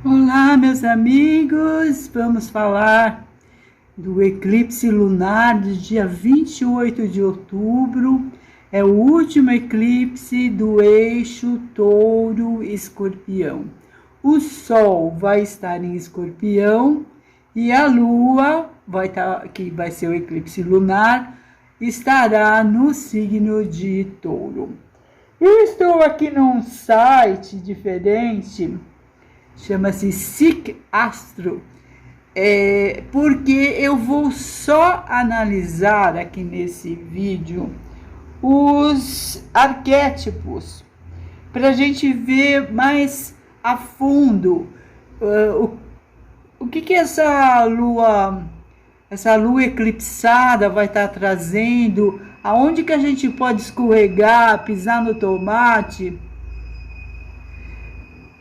Olá, meus amigos! Vamos falar do eclipse lunar do dia 28 de outubro. É o último eclipse do eixo Touro-Escorpião. O Sol vai estar em Escorpião e a Lua, que vai ser o eclipse lunar, estará no signo de Touro. Eu estou aqui num site diferente, chama-se SIC Astro, porque eu vou só analisar aqui nesse vídeo os arquétipos, para a gente ver mais a fundo o que essa lua eclipsada vai estar trazendo, aonde que a gente pode escorregar, pisar no tomate.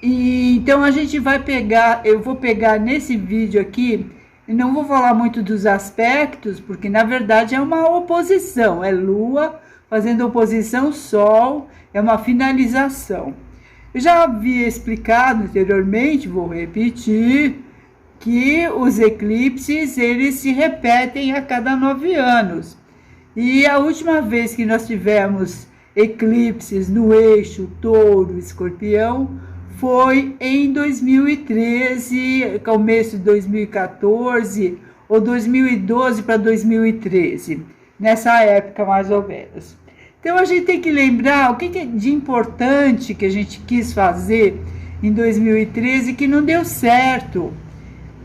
E então a gente vai pegar, eu vou pegar nesse vídeo aqui, e não vou falar muito dos aspectos, porque na verdade é uma oposição, é Lua fazendo oposição Sol, é uma finalização. Eu já havia explicado anteriormente, vou repetir, que os eclipses eles se repetem a cada 9 anos. E a última vez que nós tivemos eclipses no eixo Touro-Escorpião foi em 2013, começo de 2014, ou 2012 para 2013, nessa época mais ou menos. Então a gente tem que lembrar o que de importante que a gente quis fazer em 2013 que não deu certo.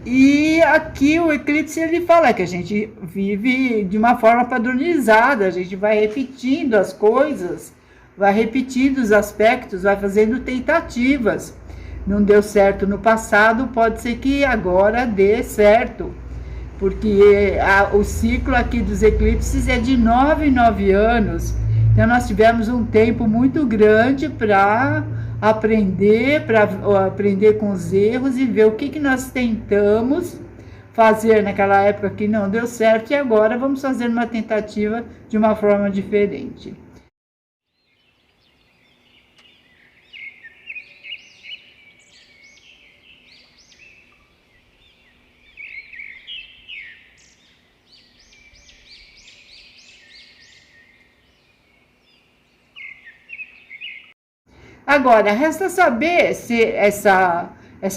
E aqui o eclipse ele fala que a gente vive de uma forma padronizada, a gente vai repetindo as coisas, vai repetindo os aspectos, vai fazendo tentativas. Não deu certo no passado, pode ser que agora dê certo, porque o ciclo aqui dos eclipses é de 9 em 9 anos. Então nós tivemos um tempo muito grande para aprender com os erros e ver o que nós tentamos fazer naquela época que não deu certo e agora vamos fazer uma tentativa de uma forma diferente. Agora, resta saber se essa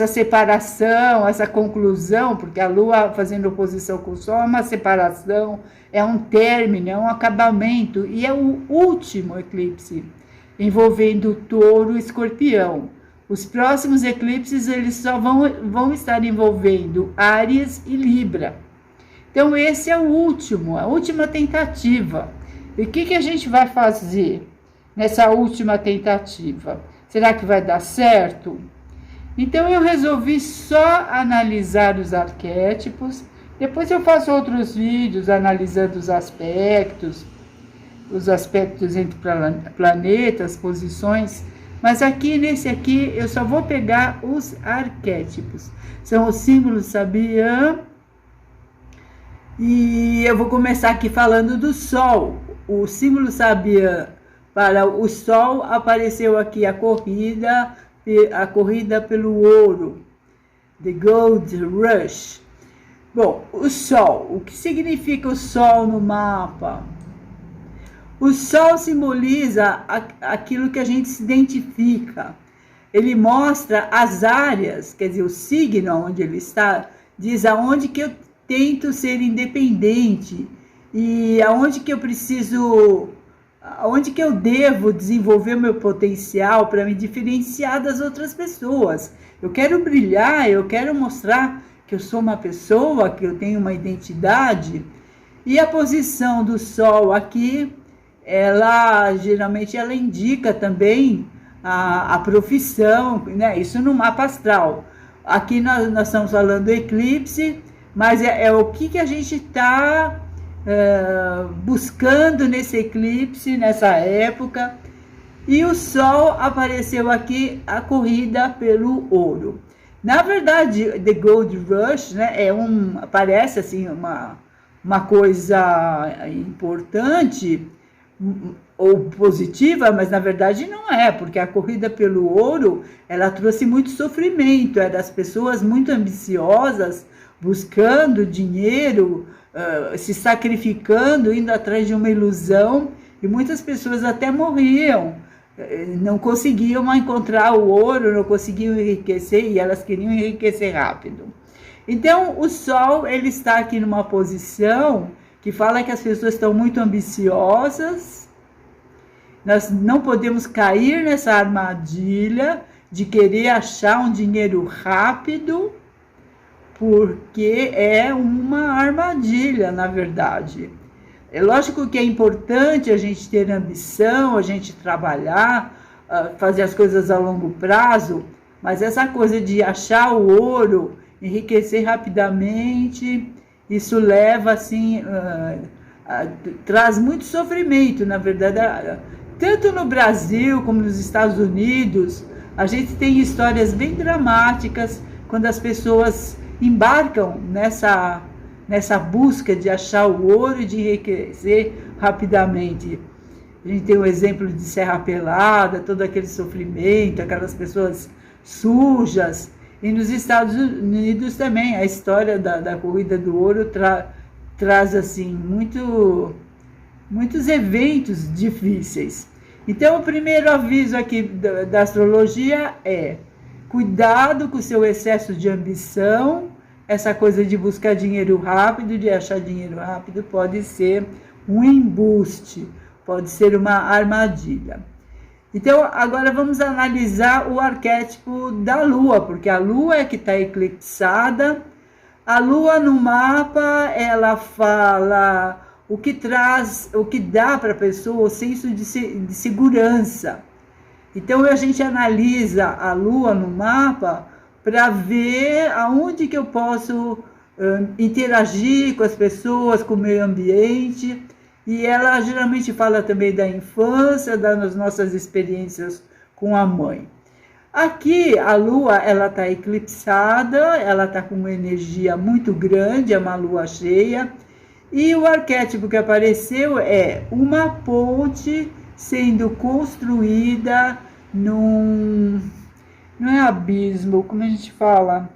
separação, essa conclusão, porque a Lua fazendo oposição com o Sol é uma separação, é um término, é um acabamento, e é o último eclipse envolvendo Touro e Escorpião. Os próximos eclipses eles só vão estar envolvendo Áries e Libra. Então esse é o último, a última tentativa. E o que a gente vai fazer nessa última tentativa? Será que vai dar certo? Então eu resolvi só analisar os arquétipos. Depois eu faço outros vídeos analisando os aspectos entre planetas, posições. Mas aqui, nesse aqui, eu só vou pegar os arquétipos. São os símbolos Sabian. E eu vou começar aqui falando do Sol. O símbolo Sabian para o Sol apareceu aqui a corrida pelo ouro, The Gold Rush. Bom, o Sol, o que significa o Sol no mapa? O Sol simboliza aquilo que a gente se identifica. Ele mostra as áreas, quer dizer, o signo onde ele está, diz aonde que eu tento ser independente e aonde que eu preciso, aonde que eu devo desenvolver o meu potencial para me diferenciar das outras pessoas. Eu quero brilhar, eu quero mostrar que eu sou uma pessoa, que eu tenho uma identidade. E a posição do Sol aqui, geralmente ela indica também a profissão, né? Isso no mapa astral. Aqui nós estamos falando do eclipse, mas é o que a gente está buscando nesse eclipse, nessa época. E o Sol apareceu aqui, a corrida pelo ouro. Na verdade, The Gold Rush, né, parece assim uma coisa importante, ou positiva, mas na verdade não é, porque a corrida pelo ouro, ela trouxe muito sofrimento, é das pessoas muito ambiciosas, buscando dinheiro, se sacrificando, indo atrás de uma ilusão, e muitas pessoas até morriam, não conseguiam encontrar o ouro, não conseguiam enriquecer, e elas queriam enriquecer rápido. Então, o Sol, ele está aqui numa posição que fala que as pessoas estão muito ambiciosas, nós não podemos cair nessa armadilha de querer achar um dinheiro rápido, porque é uma armadilha, na verdade. É lógico que é importante a gente ter ambição, a gente trabalhar, fazer as coisas a longo prazo, mas essa coisa de achar o ouro, enriquecer rapidamente, isso leva, assim, traz muito sofrimento, na verdade. Tanto no Brasil como nos Estados Unidos, a gente tem histórias bem dramáticas quando as pessoas embarcam nessa busca de achar o ouro e de enriquecer rapidamente. A gente tem o exemplo de Serra Pelada, todo aquele sofrimento, aquelas pessoas sujas. E nos Estados Unidos também, a história da corrida do ouro traz assim, muitos eventos difíceis. Então, o primeiro aviso aqui da astrologia é: cuidado com o seu excesso de ambição. Essa coisa de buscar dinheiro rápido, de achar dinheiro rápido, pode ser um embuste, pode ser uma armadilha. Então, agora vamos analisar o arquétipo da Lua, porque a Lua é que está eclipsada. A Lua no mapa, ela fala o que dá para a pessoa o senso de segurança. Então, a gente analisa a Lua no mapa para ver aonde que eu posso interagir com as pessoas, com o meio ambiente. E ela geralmente fala também da infância, das nossas experiências com a mãe. Aqui a Lua, ela está eclipsada, ela está com uma energia muito grande, é uma Lua cheia. E o arquétipo que apareceu é uma ponte sendo construída não é abismo, como a gente fala,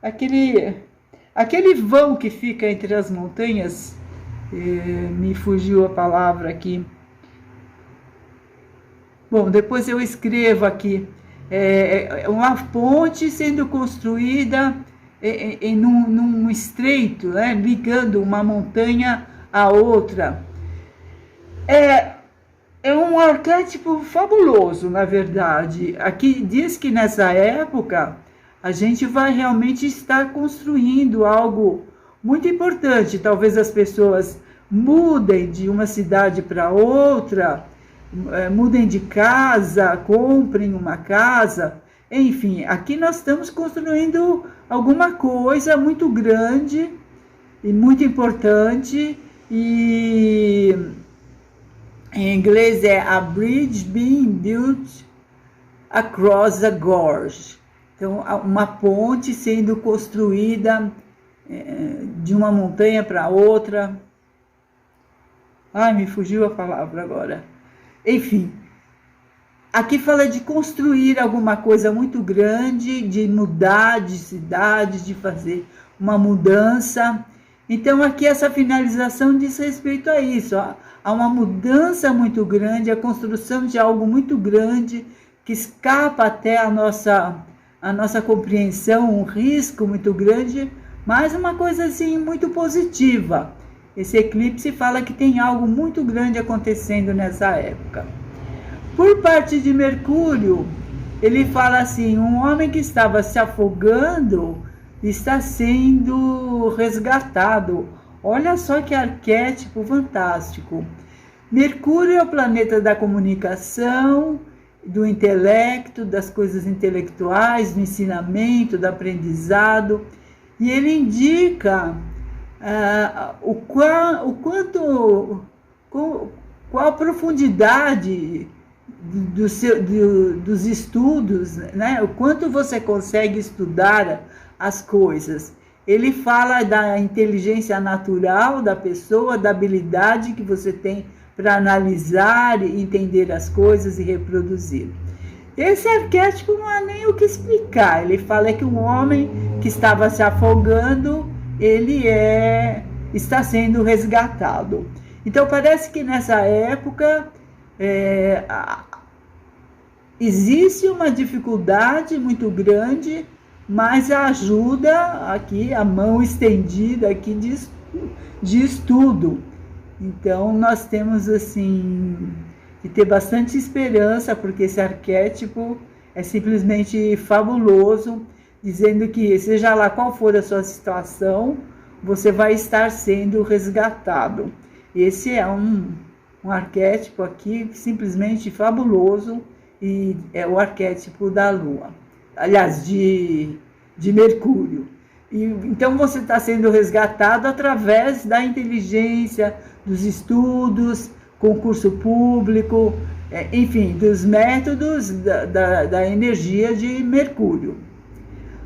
aquele vão que fica entre as montanhas, me fugiu a palavra aqui. Bom, depois eu escrevo aqui. Uma ponte sendo construída num estreito, né, ligando uma montanha à outra. É um arquétipo fabuloso, na verdade. Aqui diz que nessa época a gente vai realmente estar construindo algo muito importante. Talvez as pessoas mudem de uma cidade para outra, mudem de casa, comprem uma casa. Enfim, aqui nós estamos construindo alguma coisa muito grande e muito importante. E em inglês é a bridge being built across a gorge. Então, uma ponte sendo construída de uma montanha para outra. Ai, me fugiu a palavra agora. Enfim, aqui fala de construir alguma coisa muito grande, de mudar de cidade, de fazer uma mudança. Então, aqui essa finalização diz respeito a isso. Há uma mudança muito grande, a construção de algo muito grande, que escapa até a nossa compreensão, um risco muito grande, mas uma coisa assim muito positiva. Esse eclipse fala que tem algo muito grande acontecendo nessa época. Por parte de Mercúrio, ele fala assim: um homem que estava se afogando está sendo resgatado. Olha só que arquétipo fantástico. Mercúrio é o planeta da comunicação, do intelecto, das coisas intelectuais, do ensinamento, do aprendizado. E ele indica qual a profundidade dos estudos, né? O quanto você consegue estudar as coisas. Ele fala da inteligência natural da pessoa, da habilidade que você tem para analisar, entender as coisas e reproduzir. Esse arquétipo não há nem o que explicar. Ele fala que um homem que estava se afogando, está sendo resgatado. Então parece que nessa época existe uma dificuldade muito grande, mas a ajuda aqui, a mão estendida aqui de estudo. Então nós temos assim que ter bastante esperança, porque esse arquétipo é simplesmente fabuloso, dizendo que seja lá qual for a sua situação, você vai estar sendo resgatado. Esse é um arquétipo aqui simplesmente fabuloso, e é o arquétipo da Lua, aliás, de Mercúrio. Então você está sendo resgatado através da inteligência, dos estudos, concurso público, enfim, dos métodos da energia de Mercúrio.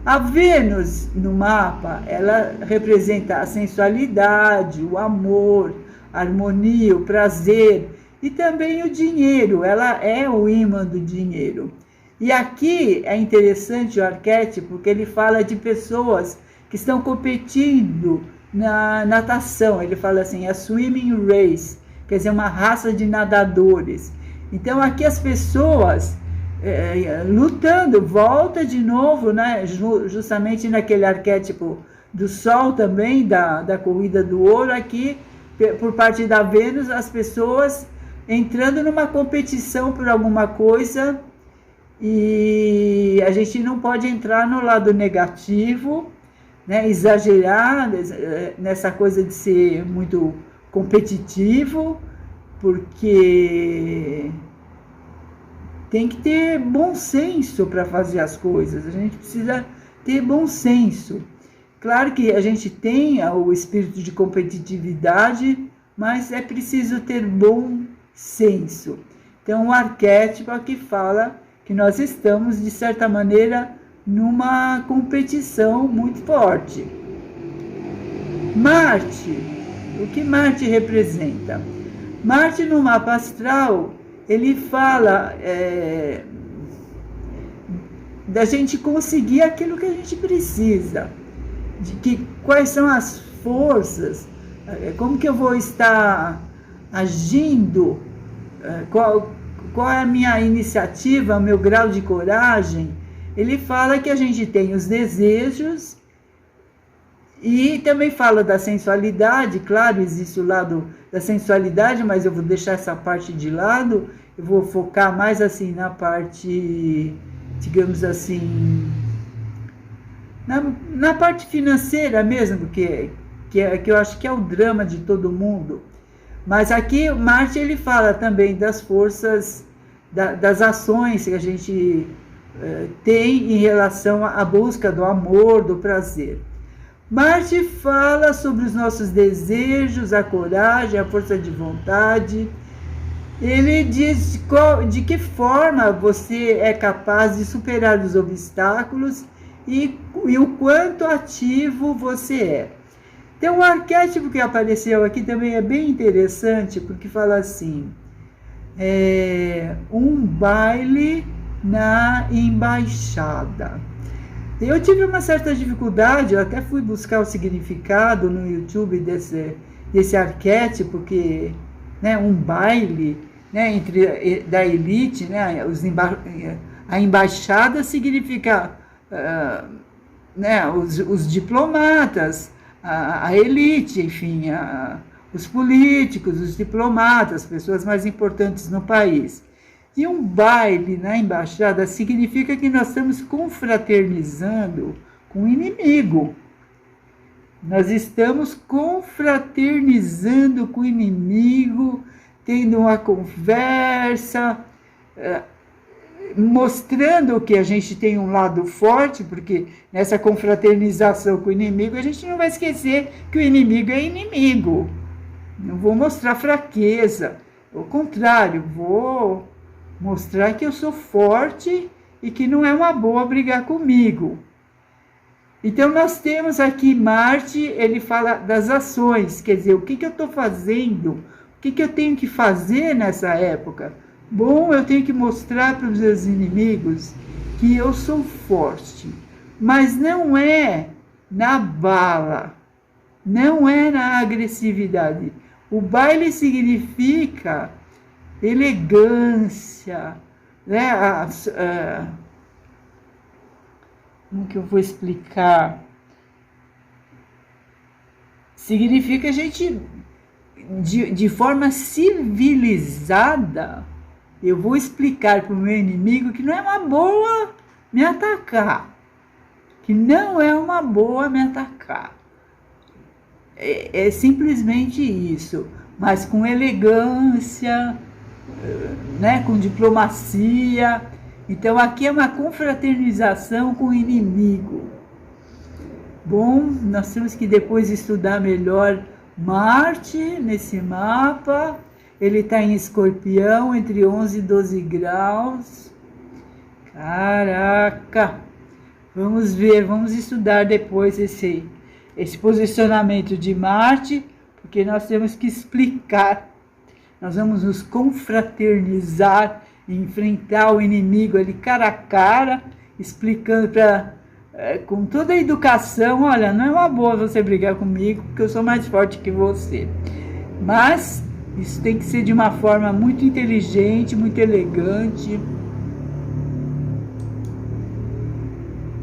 A Vênus no mapa, ela representa a sensualidade, o amor, a harmonia, o prazer e também o dinheiro. Ela é o ímã do dinheiro. E aqui é interessante o arquétipo, porque ele fala de pessoas que estão competindo na natação. Ele fala assim, a swimming race, quer dizer, uma raça de nadadores. Então aqui as pessoas lutando, volta de novo, né, justamente naquele arquétipo do Sol também, da corrida do ouro, aqui por parte da Vênus, as pessoas entrando numa competição por alguma coisa, e a gente não pode entrar no lado negativo, né, exagerar nessa coisa de ser muito competitivo, porque tem que ter bom senso para fazer as coisas. A gente precisa ter bom senso. Claro que a gente tem o espírito de competitividade, mas é preciso ter bom senso. Então, o arquétipo aqui fala que nós estamos, de certa maneira, numa competição muito forte. Marte, o que Marte representa? Marte no mapa astral, ele fala da gente conseguir aquilo que a gente precisa, de que quais são as forças, como que eu vou estar agindo, qual é a minha iniciativa, o meu grau de coragem. Ele fala que a gente tem os desejos e também fala da sensualidade. Claro, existe o lado da sensualidade, mas eu vou deixar essa parte de lado. Eu vou focar mais assim na parte, digamos assim, na parte financeira mesmo, que eu acho que é o drama de todo mundo. Mas aqui Marte ele fala também das forças, das ações que a gente tem em relação à busca do amor, do prazer. Marte fala sobre os nossos desejos, a coragem, a força de vontade. Ele diz de que forma você é capaz de superar os obstáculos e o quanto ativo você é. Então, o arquétipo que apareceu aqui também é bem interessante, porque fala assim, um baile na embaixada. Eu tive uma certa dificuldade, eu até fui buscar o significado no YouTube desse arquétipo, que, né, um baile, né, da elite, né, a embaixada significa né, os diplomatas, a elite, enfim, os políticos, os diplomatas, as pessoas mais importantes no país. E um baile na embaixada significa que nós estamos confraternizando com o inimigo. Nós estamos confraternizando com o inimigo, tendo uma conversa, mostrando que a gente tem um lado forte, porque nessa confraternização com o inimigo, a gente não vai esquecer que o inimigo é inimigo. Não vou mostrar fraqueza, ao contrário, vou mostrar que eu sou forte e que não é uma boa brigar comigo. Então, nós temos aqui Marte, ele fala das ações, quer dizer, o que eu estou fazendo que eu tenho que fazer nessa época? Bom, eu tenho que mostrar para os meus inimigos que eu sou forte, mas não é na bala, não é na agressividade. O baile significa elegância, né? Como que eu vou explicar? Significa a gente, de forma civilizada, eu vou explicar para o meu inimigo que não é uma boa me atacar. Que não é uma boa me atacar. É simplesmente isso. Mas com elegância, né, com diplomacia. Então aqui é uma confraternização com o inimigo. Bom, nós temos que depois estudar melhor Marte nesse mapa. Ele está em Escorpião, entre 11 e 12 graus. Caraca! Vamos ver, vamos estudar depois esse posicionamento de Marte, porque nós temos que explicar. Nós vamos nos confraternizar, enfrentar o inimigo ali cara a cara, explicando com toda a educação, olha, não é uma boa você brigar comigo, porque eu sou mais forte que você. Mas isso tem que ser de uma forma muito inteligente, muito elegante.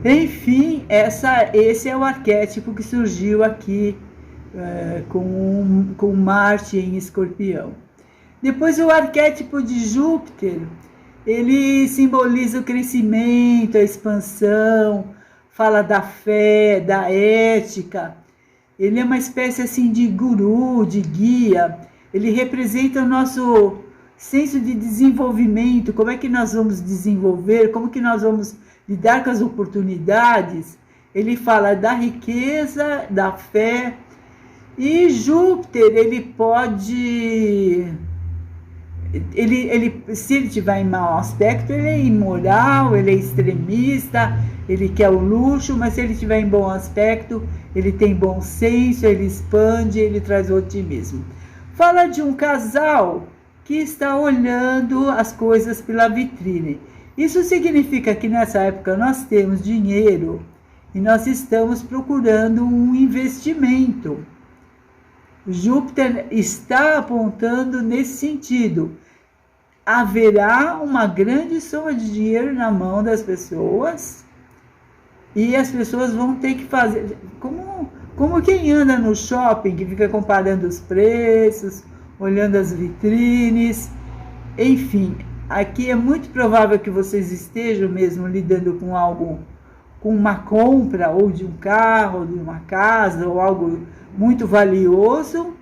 Enfim, esse é o arquétipo que surgiu aqui com Marte em Escorpião. Depois o arquétipo de Júpiter, ele simboliza o crescimento, a expansão, fala da fé, da ética. Ele é uma espécie assim de guru, de guia. Ele representa o nosso senso de desenvolvimento, como é que nós vamos desenvolver, como que nós vamos lidar com as oportunidades. Ele fala da riqueza, da fé. E Júpiter, ele pode... se ele tiver em mau aspecto, ele é imoral, ele é extremista, ele quer o luxo, mas se ele tiver em bom aspecto, ele tem bom senso, ele expande, ele traz otimismo. Fala de um casal que está olhando as coisas pela vitrine. Isso significa que nessa época nós temos dinheiro e nós estamos procurando um investimento. Júpiter está apontando nesse sentido. Haverá uma grande soma de dinheiro na mão das pessoas e as pessoas vão ter que fazer, como quem anda no shopping, que fica comparando os preços, olhando as vitrines, enfim, aqui é muito provável que vocês estejam mesmo lidando com algo, com uma compra, ou de um carro, ou de uma casa, ou algo muito valioso,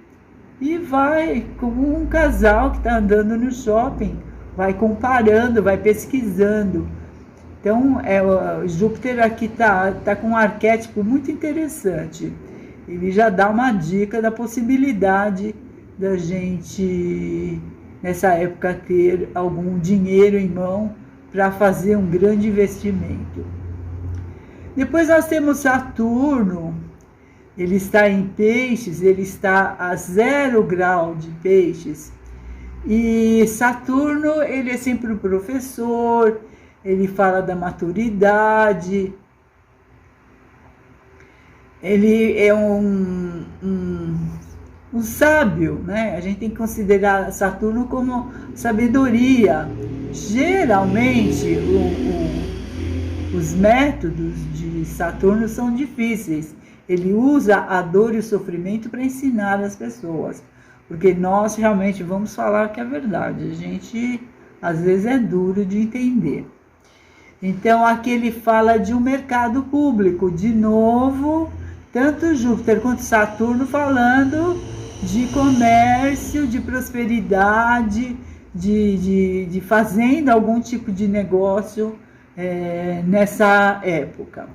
e vai, como um casal que está andando no shopping, vai comparando, vai pesquisando. Então, Júpiter aqui está com um arquétipo muito interessante. Ele já dá uma dica da possibilidade da gente, nessa época, ter algum dinheiro em mão para fazer um grande investimento. Depois nós temos Saturno. Ele está em Peixes, ele está a 0 grau de Peixes. E Saturno, ele é sempre o professor, ele fala da maturidade, ele é um sábio, né? A gente tem que considerar Saturno como sabedoria. Geralmente, os métodos de Saturno são difíceis. Ele usa a dor e o sofrimento para ensinar as pessoas. Porque nós realmente vamos falar que é verdade. A gente, às vezes, é duro de entender. Então, aqui ele fala de um mercado público. De novo, tanto Júpiter quanto Saturno falando de comércio, de prosperidade, de fazendo algum tipo de negócio nessa época.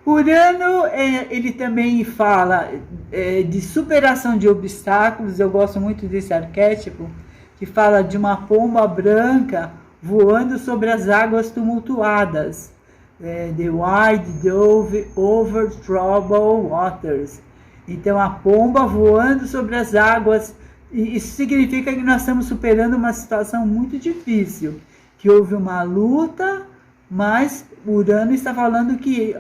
Urano, ele também fala de superação de obstáculos. Eu gosto muito desse arquétipo, que fala de uma pomba branca voando sobre as águas tumultuadas. The White Dove over troubled waters. Então, a pomba voando sobre as águas E isso significa que nós estamos superando uma situação muito difícil, que houve uma luta, mas Urano está falando que,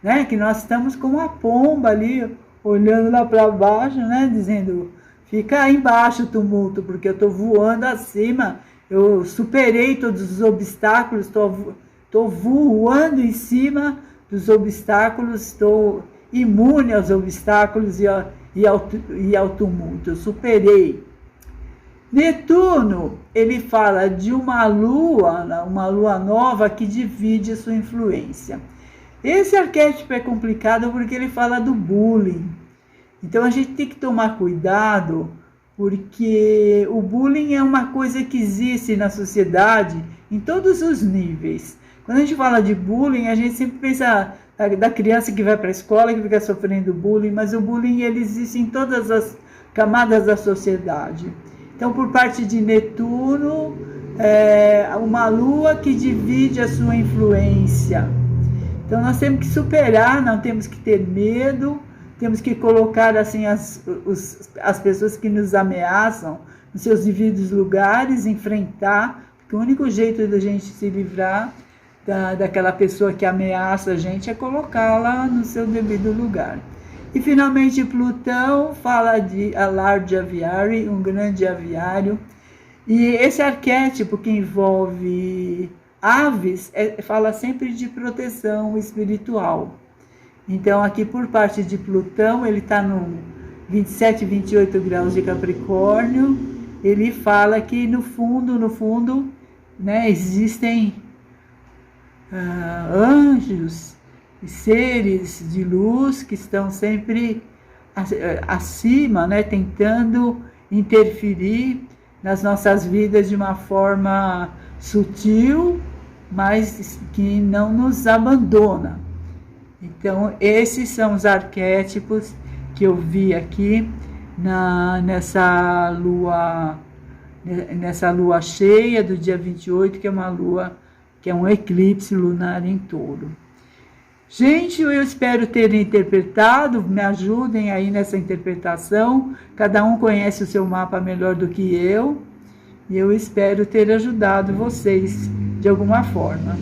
né, que nós estamos com uma pomba ali, olhando lá para baixo, né, dizendo, fica aí embaixo o tumulto, porque eu estou voando acima, eu superei todos os obstáculos, estou voando em cima dos obstáculos, estou imune aos obstáculos e ao tumulto, eu superei. Netuno, ele fala de uma lua nova que divide a sua influência. Esse arquétipo é complicado porque ele fala do bullying. Então a gente tem que tomar cuidado, porque o bullying é uma coisa que existe na sociedade em todos os níveis. Quando a gente fala de bullying, a gente sempre pensa da criança que vai para a escola e fica sofrendo bullying, mas o bullying ele existe em todas as camadas da sociedade. Então, por parte de Netuno, uma lua que divide a sua influência. Então, nós temos que superar, não temos que ter medo, temos que colocar assim as pessoas que nos ameaçam nos seus devidos lugares, enfrentar, porque o único jeito da gente se livrar daquela pessoa que ameaça a gente é colocá-la no seu devido lugar. E finalmente Plutão fala de a large aviary, um grande aviário, e esse arquétipo que envolve aves fala sempre de proteção espiritual. Então aqui por parte de Plutão, ele está no 27, 28 graus de Capricórnio, ele fala que no fundo, né, existem anjos e seres de luz que estão sempre acima, né, tentando interferir nas nossas vidas de uma forma sutil, mas que não nos abandona. Então, esses são os arquétipos que eu vi aqui nessa lua cheia do dia 28, que é uma lua que é um eclipse lunar em Touro. Gente, eu espero ter interpretado, me ajudem aí nessa interpretação, cada um conhece o seu mapa melhor do que eu, e eu espero ter ajudado vocês de alguma forma.